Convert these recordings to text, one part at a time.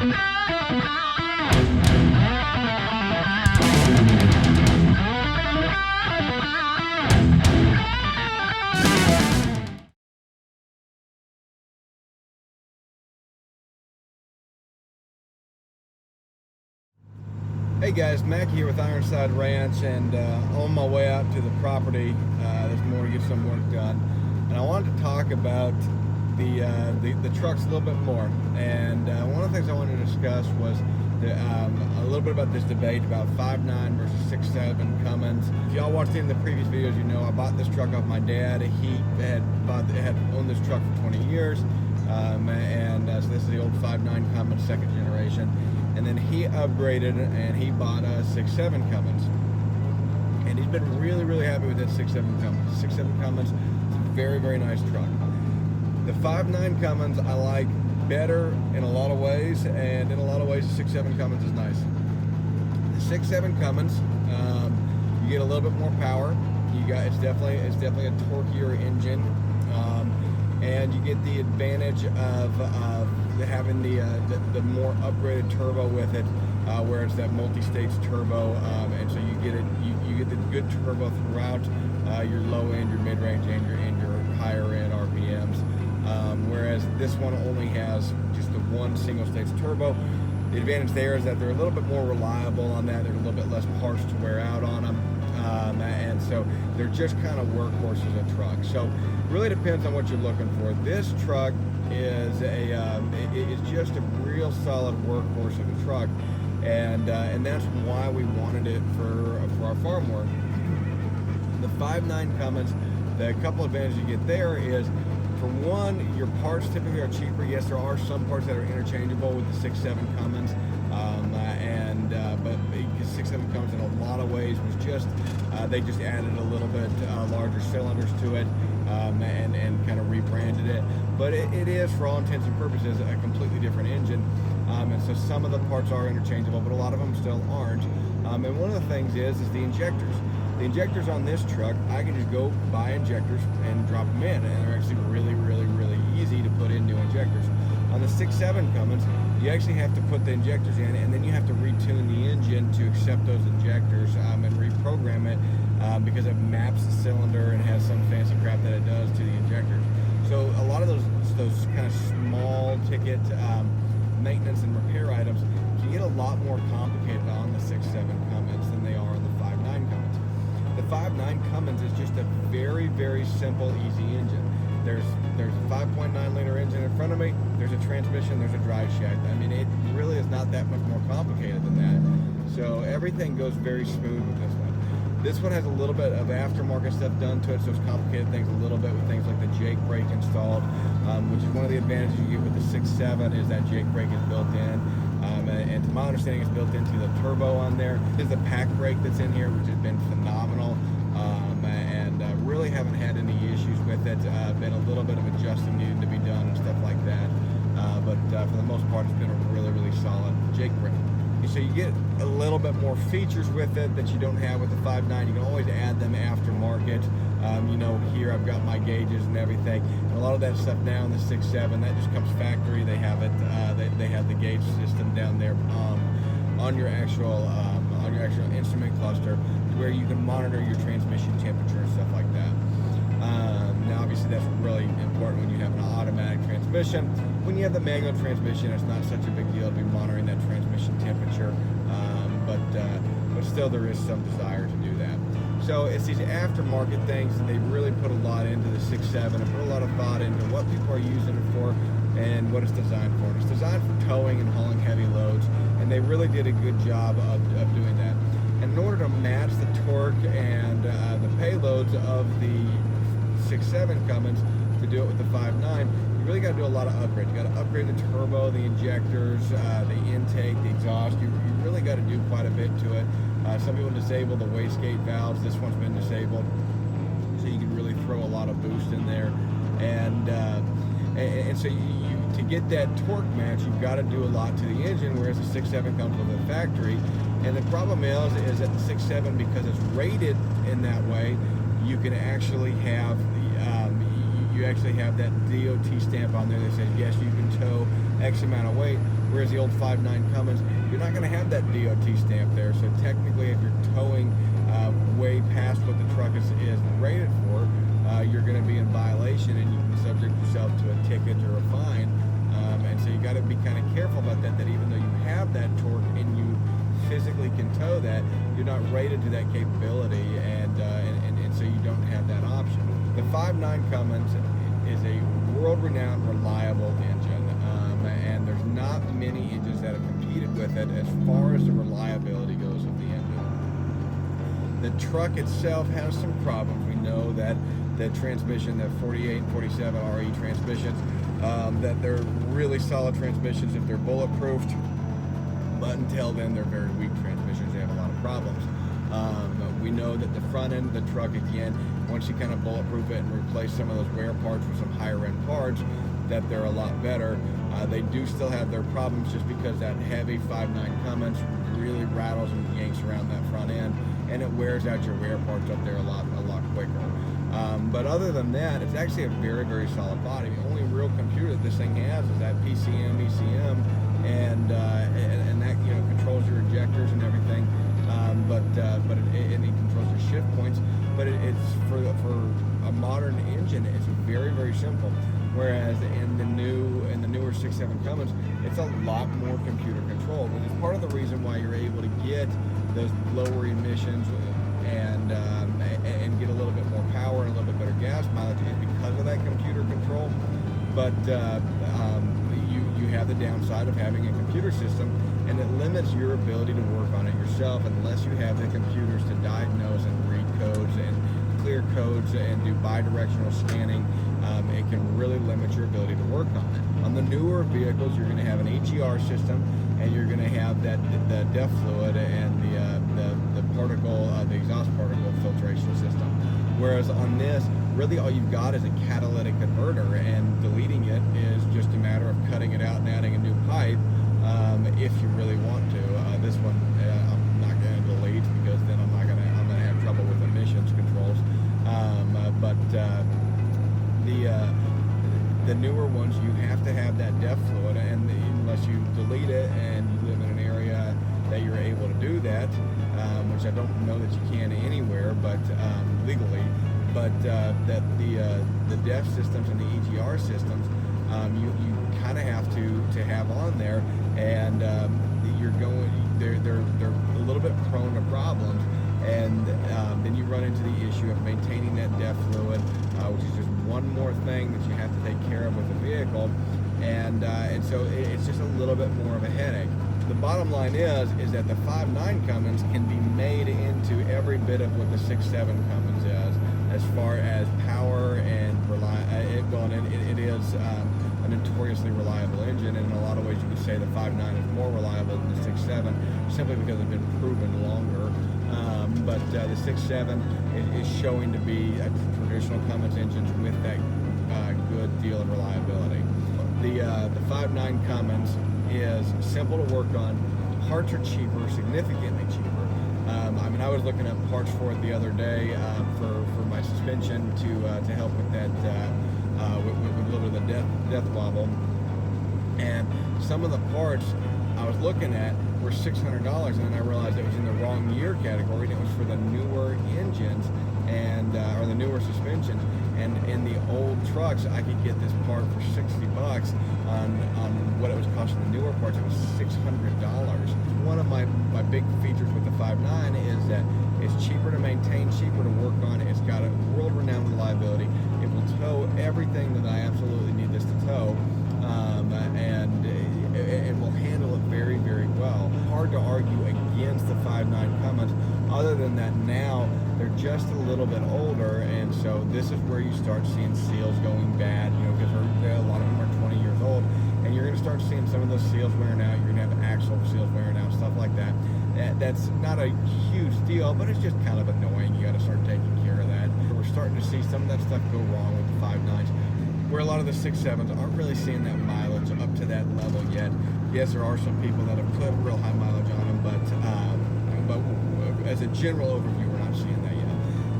Hey guys, Mack here with Ironside Ranch, and on my way out to the property this morning to get some work done. And I wanted to talk about the trucks a little bit more. And one of the things I wanted to discuss was a little bit about this debate about 5.9 versus 6.7 Cummins. If y'all watched any of the previous videos, you know I bought this truck off my dad. He had owned this truck for 20 years, so this is the old 5.9 Cummins, second generation. And then he upgraded and he bought a 6.7 Cummins. And he's been really, really happy with that 6.7 Cummins. 6.7 Cummins is a very, very nice truck. The 5.9 Cummins I like better in a lot of ways, and in a lot of ways the 6.7 Cummins is nice. The 6.7 Cummins, you get a little bit more power. It's definitely a torquier engine. And you get the advantage of having the more upgraded turbo with it, where it's that multi-stage turbo, and so you get the good turbo throughout your low end, your mid range, and your higher end RPMs. Whereas this one only has just the one single stage turbo. The advantage there is that they're a little bit more reliable on that. They're a little bit less parts to wear out on them. And so they're just kind of workhorses of trucks. So it really depends on what you're looking for. This truck is it's just a real solid workhorse of a truck, and that's why we wanted it for our farm work. The 5.9 Cummins, the couple advantages you get there is, for one, your parts typically are cheaper. Yes, there are some parts that are interchangeable with the 6.7 Cummins, but 6.7 Cummins in a lot of ways was just they just added a little bit larger cylinders to it, and kind of rebranded it. But it is, for all intents and purposes, a completely different engine, and so some of the parts are interchangeable, but a lot of them still aren't. And one of the things is the injectors. The injectors on this truck, I can just go buy injectors and drop them in, and they're actually really, really, really easy to put in new injectors. On the 6.7 Cummins, you actually have to put the injectors in, and then you have to retune the engine to accept those injectors, and reprogram it, because it maps the cylinder and has some fancy crap that it does to the injectors. So a lot of those kind of small ticket maintenance and repair items can get a lot more complicated on the 6.7 Cummins than they are on the 5.9 Cummins. The 5.9 Cummins is just a very, very simple, easy engine. There's a 5.9 liter engine in front of me, there's a transmission, there's a drive shaft. I mean, it really is not that much more complicated than that. So everything goes very smooth with this one. This one has a little bit of aftermarket stuff done to it, so it's complicated things a little bit with things like the Jake brake installed, which is one of the advantages you get with the 6.7 is that Jake brake is built in. And to my understanding, it's built into the turbo on there. There's a pack brake that's in here, which has been phenomenal, and really haven't had any issues with it. Been a little bit of adjusting needed to be done and stuff like that, but for the most part, it's been a really, really solid Jake brake. So you get a little bit more features with it that you don't have with the 5.9. You can always add them aftermarket. Here I've got my gauges and everything, and a lot of that stuff now in the 6.7 that just comes factory. They have it. They have the gauge system down there on your actual instrument cluster, where you can monitor your transmission temperature and stuff like that. Now, obviously, that's really important when you have an automatic transmission. When you have the manual transmission, it's not such a big deal to be monitoring that transmission temperature, but still there is some desire to do that. So it's these aftermarket things, and they really put a lot into the 6.7 and put a lot of thought into what people are using it for and what it's designed for. And it's designed for towing and hauling heavy loads, and they really did a good job of doing that. And in order to match the torque and the payloads of the 6.7 Cummins to do it with the 5.9, you really got to do a lot of upgrades. You got to upgrade the turbo, the injectors, the intake, the exhaust. You really got to do quite a bit to it. Some people disable the wastegate valves. This one's been disabled, so you can really throw a lot of boost in there. And so to get that torque match, you've got to do a lot to the engine, whereas the 6.7 comes with a factory. And the problem is that the 6.7, because it's rated in that way, you can actually have you actually have that DOT stamp on there that says yes, you can tow X amount of weight. Whereas the old 5.9 Cummins, you're not going to have that DOT stamp there. So technically, if you're towing way past what the truck is rated for, you're going to be in violation, and you can subject yourself to a ticket or a fine. And so you got to be kind of careful about that. That even though you have that torque and you physically can tow that, you're not rated to that capability, and so you don't have that option. The 5.9 Cummins is a world-renowned, reliable engine, and there's not many engines that have competed with it as far as the reliability goes of the engine. The truck itself has some problems. We know that the transmission, the 48 and 47 RE transmissions, that they're really solid transmissions if they're bulletproofed, but until then they're very weak transmissions. They have a lot of problems. We know that the front end of the truck, again, once you kind of bulletproof it and replace some of those wear parts with some higher end parts, that they're a lot better. They do still have their problems just because that heavy 5.9 Cummins really rattles and yanks around that front end, and it wears out your wear parts up there a lot quicker. But other than that, it's actually a very, very solid body. The only real computer that this thing has is that PCM, ECM, and that, you know, controls your ejectors and everything. And it controls your shift points. But it's for a modern engine, it's very, very simple. Whereas in the newer 6.7 Cummins, it's a lot more computer controlled, which is part of the reason why you're able to get those lower emissions and get a little bit more power and a little bit better gas mileage, is because of that computer control. But you have the downside of having a computer system, and it limits your ability to work on it yourself unless you have the computers to diagnose and read codes and clear codes and do bi-directional scanning. It can really limit your ability to work on it. On the newer vehicles, you're going to have an HER system, and you're going to have the DEF fluid and the particle, the exhaust particle filtration system. Whereas on this, really all you've got is a catalytic converter, and deleting it is just a matter of cutting it out and adding a new pipe if you really want to. This one I'm not going to delete because then I'm going to have trouble with emissions controls. The newer ones, you have to have that DEF fluid, and unless you delete it and you live in an area that you're able to do that, which I don't know that you can anywhere, but legally. But that the DEF systems and the EGR systems, you kind of have to have on there, and they're a little bit prone to problems. And then you run into the issue of maintaining that DEF fluid, which is just one more thing that you have to take care of with the vehicle, and so it's just a little bit more of a headache. The bottom line is that the 5.9 Cummins can be made into every bit of what the 6.7 Cummins is, as far as power and it is a notoriously reliable engine, and in a lot of ways you could say the 5.9 is more reliable than the 6.7 simply because it's been proven longer. But the 6.7 is showing to be a traditional Cummins engines with that good deal of reliability. The 5.9 Cummins is simple to work on. Parts are cheaper, significantly cheaper. I was looking at parts for it the other day for my suspension to help with that with a little bit of the death wobble. And some of the parts I was looking at were $600, and then I realized it was in the wrong year category, and it was for the newer engines and or the newer suspensions. And in the old trucks, I could get this part for $60 on what it was costing the newer parts. It was $600. One of my big features with the 5.9 is that it's cheaper to maintain, cheaper to work on. It's got a world-renowned reliability. It will tow everything that I absolutely need this to tow, and it will handle it very, very well. Hard to argue against the 5.9 Cummins, other than that now they're just a little bit older, and so this is where you start seeing seals going bad, because a lot of them are 20 years old, and you're going to start seeing some of those seals wearing out. You're going to have axle seals wearing out, stuff like that. That's not a huge deal, but it's just kind of annoying. You got to start taking care of that. We're starting to see some of that stuff go wrong with the 5.9s, where a lot of the 6.7s aren't really seeing that mileage up to that level yet. Yes, there are some people that have put real high mileage on them, but as a general overview, we're not seeing that yet.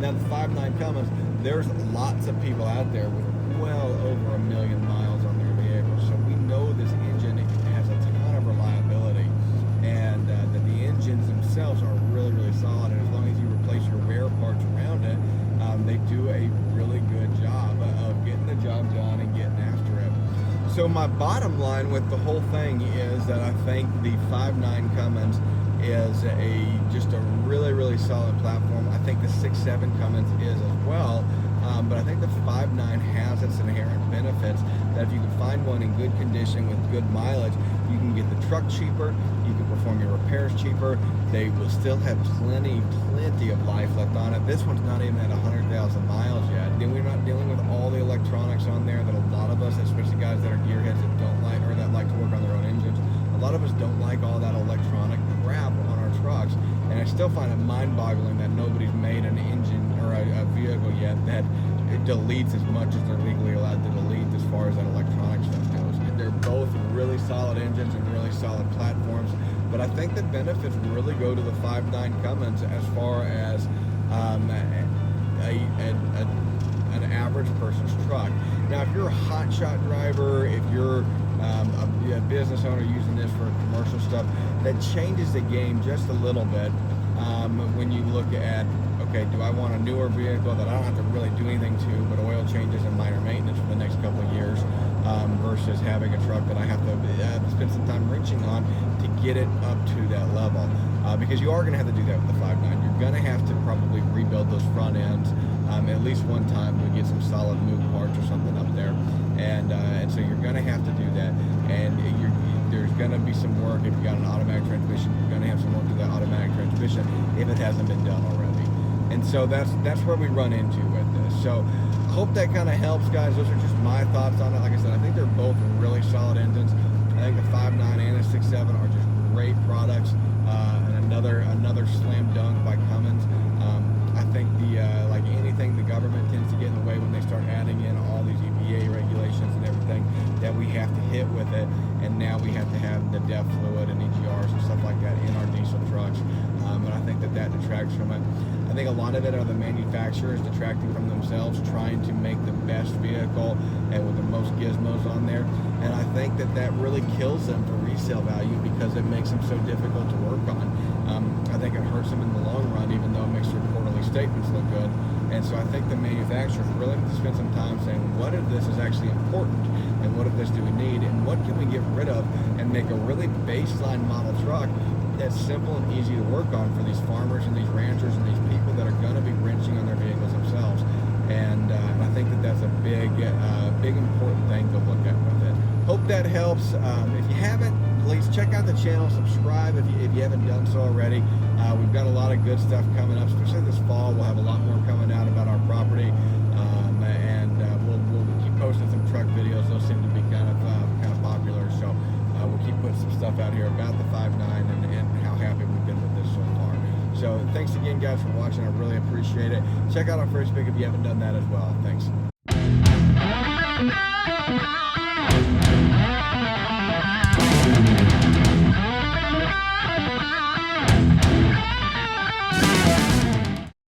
Now, the 5.9 Cummins, there's lots of people out there with well over 1 million miles on their vehicles, so we know this engine has a ton of my bottom line with the whole thing is that I think the 5.9 Cummins is just a really, really solid platform. I think the 6.7 Cummins is as well. But I think the 5.9 has its inherent benefits that if you can find one in good condition with good mileage, you can get the truck cheaper, you can perform your repairs cheaper, they will still have plenty of life left on it. This one's not even at 100,000 miles yet. Then we're not dealing with all the electronics on there that a lot of us, especially guys that are gearheads that don't like, or that like to work on their own engines, a lot of us don't like all that electronic crap on our trucks. And I still find it mind-boggling that nobody's made an engine or a vehicle yet that it deletes as much as they're legally allowed to delete as far as that electronic stuff goes. And they're both really solid engines and really solid platforms, but I think the benefits really go to the 5.9 Cummins as far as an average person's truck. Now, if you're a hotshot driver, if you're a business owner using this for commercial stuff, that changes the game just a little bit when you look at, okay, do I want a newer vehicle that I don't have to really do anything to but oil changes and minor maintenance for the next couple of years versus having a truck that I have to spend some time wrenching on to get it up to that level. Because you are going to have to do that with the 5.9. You're going to have to probably rebuild those front ends at least one time to get some solid move parts or something up there. And so you're going to have to do that. And there's going to be some work if you got an automatic transmission. You're going to have some work to that automatic transmission if it hasn't been done already. And so that's where we run into with this. So I hope that kind of helps, guys. Those are just my thoughts on it. Like I said, I think they're both really solid engines. I think the 5.9 and the 6.7 are just great products. And another slam dunk by Cummins. I think like anything, the government tends to get in the way when they start adding in all these EPA regulations and everything that we have to hit with it. And now we have to have the DEF fluid and EGRs and stuff like that in our diesel trucks. And I think that detracts from it. I think a lot of it are the manufacturers detracting from themselves, trying to make the best vehicle and with the most gizmos on there. And I think that really kills them for resale value because it makes them so difficult to work on. I think it hurts them in the long run, even though it makes their quarterly statements look good. And so I think the manufacturers really need to spend some time saying, what of this is actually important, and what of this do we need, and what can we get rid of and make a really baseline model truck that's simple and easy to work on for these farmers and these ranchers and these people that are going to be wrenching on their vehicles themselves. And I think that's a big important thing to look at with it. Hope that helps. If you haven't, please check out the channel, subscribe if you haven't done so already. We've got a lot of good stuff coming up, especially this fall. We'll have a lot more coming out about our property, and we'll keep posting some truck videos. Those seem to be kind of popular, so we'll keep putting some stuff out here about the 5.9 and how happy we've been with this so far. So thanks again, guys, for watching. I really appreciate it. Check out our Facebook if you haven't done that as well. Thanks.